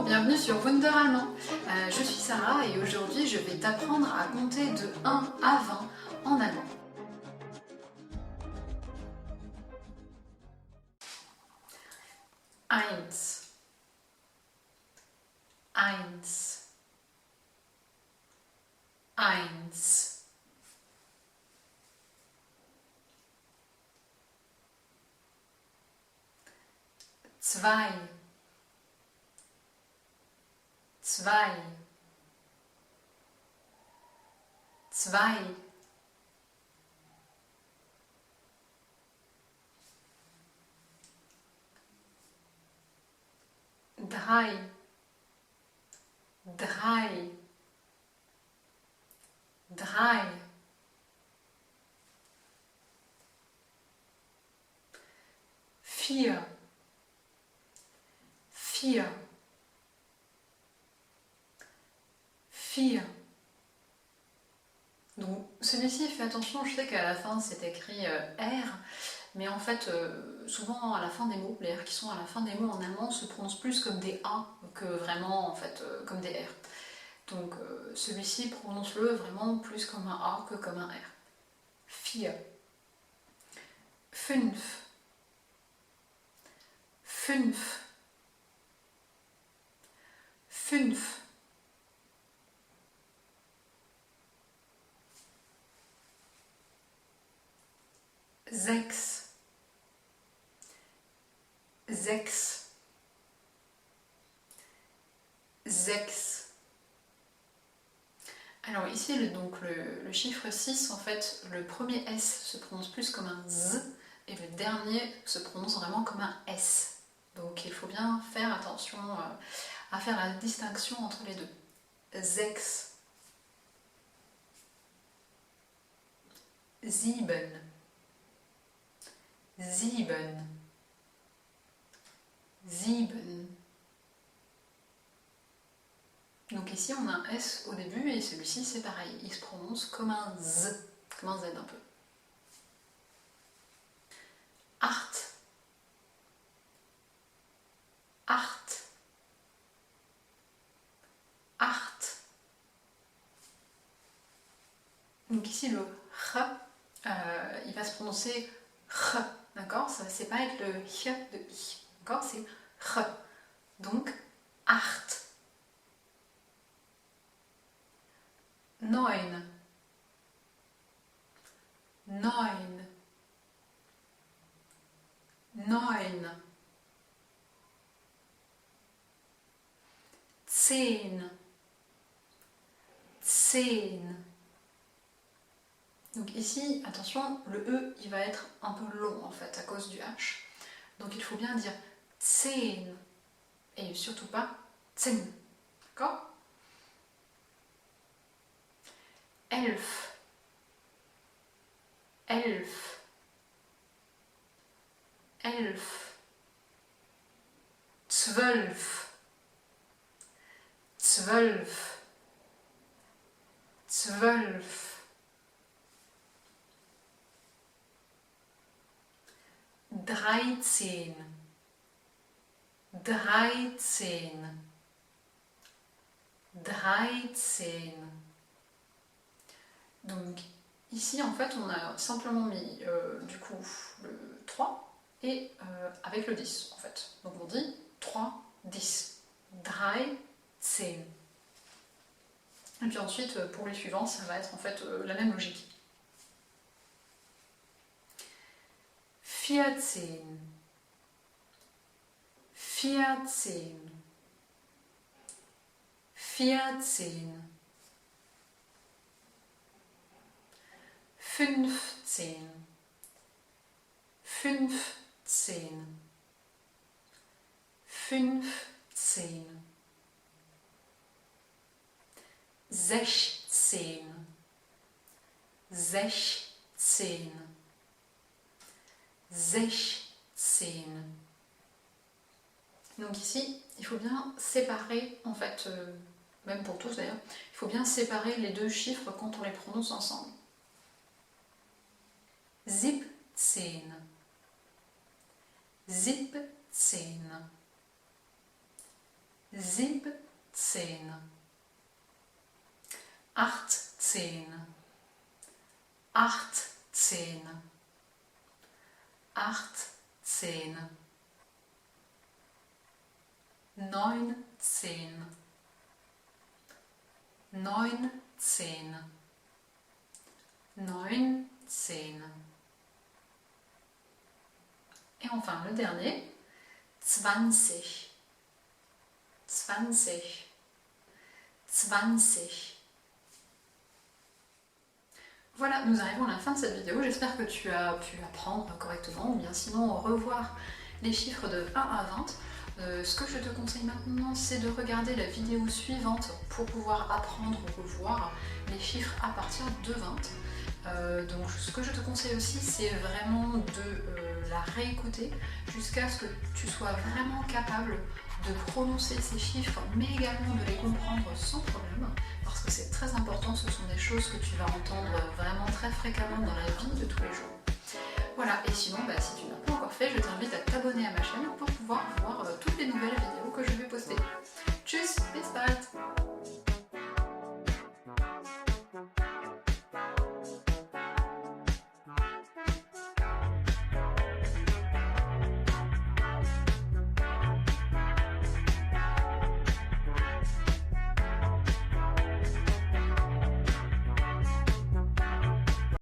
bienvenue sur Wunder Allemand. Je suis Sarah et aujourd'hui je vais t'apprendre à compter de 1 à 20 en allemand. Eins, eins, eins. Zwei, zwei, zwei. Drei, drei, drei. Vier, vier, vier. Donc celui-ci, fais attention, je sais qu'à la fin c'est écrit R, mais en fait souvent à la fin des mots, les R qui sont à la fin des mots en allemand se prononcent plus comme des A que vraiment en fait comme des R. Donc celui-ci, prononce-le vraiment plus comme un A que comme un R. Vier, fünf, fünf, fünf. Sechs, sechs, sechs. Alors ici, donc le chiffre 6, en fait, le premier S se prononce plus comme un Z et le dernier se prononce vraiment comme un S. Donc il faut bien faire attention à faire la distinction entre les deux. Sechs, sieben, sieben, sieben. Donc ici on a un S au début et celui-ci c'est pareil, il se prononce comme un Z un peu. Acht, acht, acht. Donc ici le R, il va se prononcer R, d'accord? Ça ne va pas être le H de I, d'accord? C'est R. Donc acht. Neun, neun, neun. Zehn, zehn. Donc ici, attention, le E, il va être un peu long en fait à cause du H. Donc il faut bien dire zehn et surtout pas zehn, d'accord? Elf, elf, elf. Zwölf, zwölf, zwölf. Dreizehn, dreizehn, dreizehn. Donc ici en fait on a simplement mis du coup le 3 et avec le 10 en fait. Donc on dit 3, 10. Dreizehn. Et puis ensuite pour les suivants ça va être en fait la même logique. Vierzehn, vierzehn, vierzehn. Fünfzehn, fünfzehn, fünfzehn. Sechzehn, sechzehn, sechzehn. Donc ici, il faut bien séparer, en fait, même pour tous d'ailleurs, il faut bien séparer les deux chiffres quand on les prononce ensemble. 17, 17, 17, 18, 18, 18, 19, 19, 19. Et enfin le dernier, 20, 20, 20. Voilà, nous arrivons à la fin de cette vidéo. J'espère que tu as pu apprendre correctement, ou bien sinon revoir les chiffres de 1 à 20. Ce que je te conseille maintenant, c'est de regarder la vidéo suivante pour pouvoir apprendre ou revoir les chiffres à partir de 20. Donc ce que je te conseille aussi, c'est vraiment de la réécouter jusqu'à ce que tu sois vraiment capable de prononcer ces chiffres, mais également de les comprendre sans problème, parce que c'est très important, ce sont des choses que tu vas entendre vraiment très fréquemment dans la vie de tous les jours. Voilà, et sinon, si tu n'as pas encore fait, je t'invite à t'abonner à ma chaîne pour pouvoir voir toutes les nouvelles vidéos que je vais poster.